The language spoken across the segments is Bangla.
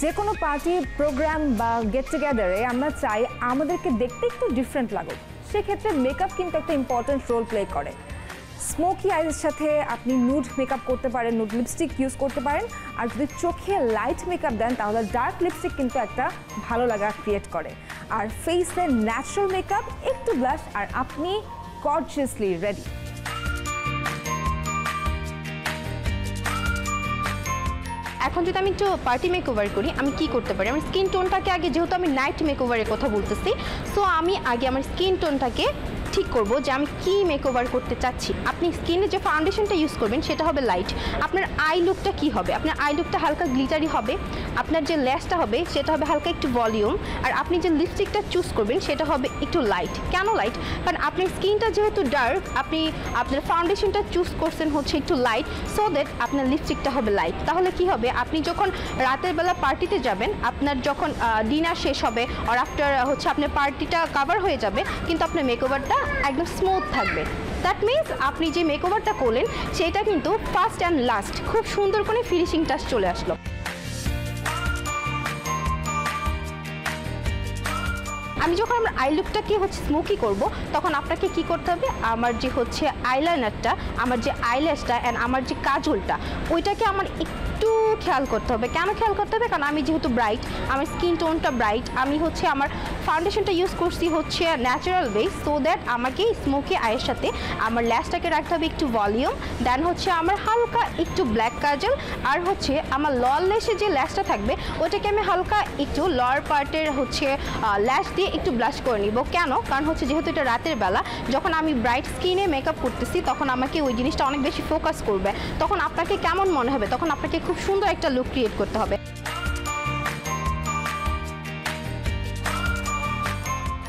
যে কোনো পার্টি প্রোগ্রাম বা গেট টুগেদারে আমরা চাই আমাদেরকে দেখতে একটু ডিফারেন্ট লাগুক, সেক্ষেত্রে মেকআপ কিন্তু একটা ইম্পর্টেন্ট রোল প্লে করে। স্মোকি আইজের সাথে আপনি নুড মেকআপ করতে পারেন, নুড লিপস্টিক ইউজ করতে পারেন, আর যদি চোখে লাইট মেকআপ দেন তাহলে ডার্ক লিপস্টিক কিন্তু একটা ভালো লাগা ক্রিয়েট করে। আর ফেসে ন্যাচারাল মেকআপ, একটু ব্লাশ, আর আপনি গর্জিয়াসলি রেডি। এখন যদি আমি একটু পার্টি মেকওভার করি, আমি কি করতে পারি? আমার স্কিন টোনটাকে আগে, যেহেতু আমি নাইট মেকওভারের কথা বলতেছি, সো আমি আগে আমার স্কিন টোনটাকে ঠিক করব যে আমি কি মেকওভার করতে চাচ্ছি। আপনি স্কিনে যে ফাউন্ডেশনটা ইউজ করবেন সেটা হবে লাইট। আপনার আই লুকটা কি হবে? আপনার আই লুকটা হালকা গ্লিটারি হবে। আপনার যে ল্যাশটা হবে সেটা হবে হালকা একটু ভলিউম। আর আপনি যে লিপস্টিকটা চুজ করবেন সেটা হবে একটু লাইট। কেন লাইট? কারণ আপনার স্কিনটা যেহেতু ডার্ক, আপনি আপনার ফাউন্ডেশনটা চুজ করছেন হচ্ছে একটু লাইট, সো দ্যাট আপনার লিপস্টিকটা হবে লাইট। তাহলে কি হবে? আপনি যখন রাতের বেলা পার্টিতে যাবেন, আপনার যখন ডিনার শেষ হবে আর আফটার হচ্ছে আপনার পার্টিটা কভার হয়ে যাবে, কিন্তু আপনার মেকওভারটা একদম স্মুথ থাকবে। দ্যাট মিনস আপনি যে মেকওভারটা করলেন সেটা কিন্তু ফার্স্ট অ্যান্ড লাস্ট খুব সুন্দর করে ফিনিশিং টাচ চলে আসলো। আমি যখন আমার আই লুকটাকে হচ্ছে স্মোকি করব, তখন আপনাকে কি করতে হবে? আমার যে হচ্ছে আইলাইনারটা, আমার যে আইল্যাশটা অ্যান্ড আমার যে কাজলটা, ওইটাকে আমার একটু খেয়াল করতে হবে। কেন খেয়াল করতে হবে? কারণ আমি যেহেতু ব্রাইট, আমার স্কিন টোনটা ব্রাইট, আমি হচ্ছে আমার ফাউন্ডেশনটা ইউজ করছি হচ্ছে ন্যাচারাল বেস, সো দ্যাট আমাকে স্মোকি আইয়ের সাথে আমার ল্যাশটাকে রাখতে হবে একটু ভলিউম, দেন হচ্ছে আমার হালকা একটু ব্ল্যাক কাজল, আর হচ্ছে আমার লল ল্যাশে যে ল্যাশটা থাকবে ওইটাকে আমি হালকা একটু লয়ার পার্টের হচ্ছে ল্যাশ দিয়ে একটু ব্লাশ করে নিব। কেন? কারণ হচ্ছে যেহেতু এটা রাতের বেলা, যখন আমি ব্রাইট স্কিনে মেকআপ করতেছি তখন আমাকে ওই জিনিসটা অনেক বেশি ফোকাস করবে। তখন আপনাকে কেমন মনে হবে? তখন আপনাকে খুব সুন্দর একটা লুক ক্রিয়েট করতে হবে।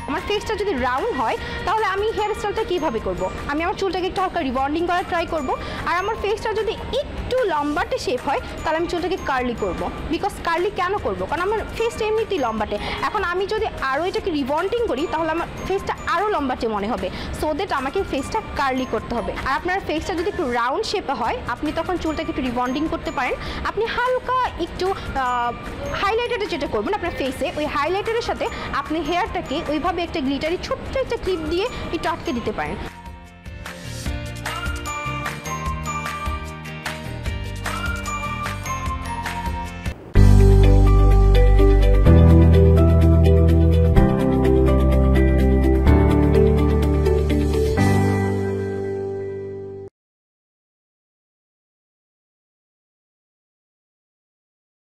আমার ফেসটা যদি রাউন্ড হয় তাহলে আমি হেয়ার স্টাইলটা কীভাবে করব? আমি আমার চুলটাকে একটু হালকা রিবন্ডিং করার ট্রাই করব। আর আমার ফেসটা যদি একটু লম্বাটে শেপ হয় তাহলে আমি চুলটাকে কার্লি করব। বিকজ কার্লি কেন করব? কারণ আমার ফেসটা এমনিতেই লম্বাটে। এখন আমি যদি আরও এটাকে রিবন্ডিং করি তাহলে আমার ফেসটা আরও লম্বাটে মনে হবে, সো দ্যাট আমাকে ফেসটা কার্লি করতে হবে। আর আপনার ফেসটা যদি একটু রাউন্ড শেপে হয়, আপনি তখন চুলটাকে একটু রিবন্ডিং করতে পারেন। আপনি হালকা একটু হাইলাইটারে যেটা করবেন আপনার ফেসে, ওই হাইলাইটারের সাথে আপনি হেয়ারটাকে ওইভাবে একটা গ্লিটারি ছোট্ট একটা ক্লিপ দিয়ে একটু আটকে দিতে পারেন।